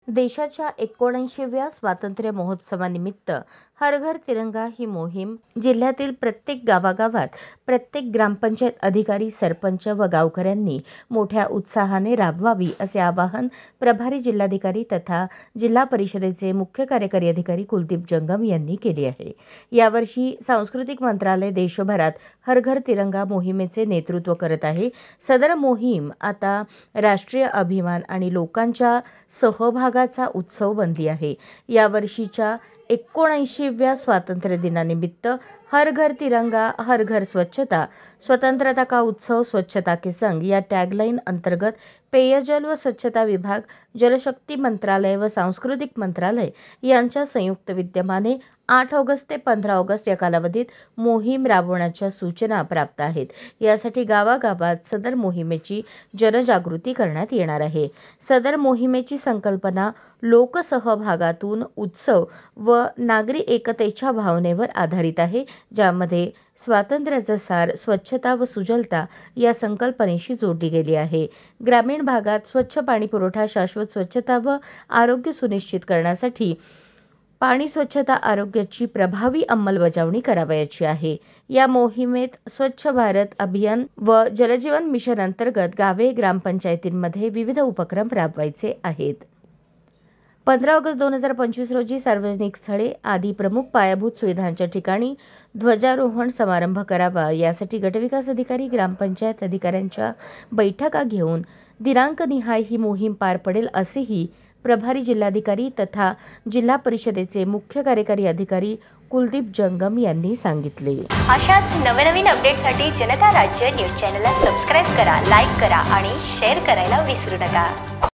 देशाच्या 79व्या स्वातंत्र्य महोत्सवानिमित्त हर घर तिरंगा ही मोहीम जिल्ह्यातील प्रत्येक गावागावात प्रत्येक ग्रामपंचायत अधिकारी, सरपंच व गावकऱ्यांनी मोठ्या उत्साहाने राबवावी असे आवाहन प्रभारी जिल्हाधिकारी तथा जिल्हा परिषदेचे मुख्य कार्यकारी अधिकारी कुलदीप जंगम यांनी केले आहे। यावर्षी सांस्कृतिक मंत्रालय देशभरात हर घर तिरंगा मोहिमेचे नेतृत्व करत आहे। सदर मोहीम आता राष्ट्रीय अभिमान आणि लोकांच्या सहभागाचा उत्सव बनली आहे। यावर्षीच्या 79व्या स्वातंत्र्य दिनानिमित्त हर घर तिरंगा, हर घर स्वच्छता, स्वतंत्रता का उत्सव, स्वच्छता के संग या टॅगलाईन अंतर्गत पेयजल व स्वच्छता विभाग, जलशक्ती मंत्रालय व सांस्कृतिक मंत्रालय यांच्या संयुक्त विद्यमाने 8 ऑगस्ट ते 15 ऑगस्ट या कालावधीत मोहीम राबवण्याच्या सूचना प्राप्त आहेत। यासाठी गावागावात सदर मोहिमेची जनजागृती करण्यात येणार आहे। सदर मोहिमेची संकल्पना लोकसहभागातून उत्सव व नागरी एकतेच्या भावनेवर आधारित आहे, ज्यामध्ये स्वातंत्र्याचा सार स्वच्छता व सुजलता या संकल्पनेशी जोडली गेली आहे। ग्रामीण भागात स्वच्छ पाणी पुरवठा, शाश्वत स्वच्छता व आरोग्य सुनिश्चित करण्यासाठी पाणी स्वच्छता आरोग्याची प्रभावी अंमलबजावणी करावयाची आहे। या मोहिमेत स्वच्छ भारत अभियान व जलजीवन मिशन अंतर्गत गावे, ग्रामपंचायतींमध्ये विविध उपक्रम राबवायचे आहेत। 15 ऑगस्ट 2025 रोजी सार्वजनिक स्थळे आदी प्रमुख पायाभूत सुविधांच्या ठिकाणी ध्वजारोहण समारंभ करावा, यासाठी गटविकास अधिकारी, ग्रामपंचायत अधिकाऱ्यांच्या बैठका घेऊन दिनांकनिहाय ही मोहीम पार पडेल, असेही प्रभारी जिल्हाधिकारी तथा जिल्हा परिषदेचे मुख्य कार्यकारी अधिकारी कुलदीप जंगम यांनी सांगितले। अशाच नवनवीन अपडेटसाठी जनता राज्य न्यूज चॅनलला सबस्क्राइब करा, लाईक करा आणि शेअर करायला विसरू नका।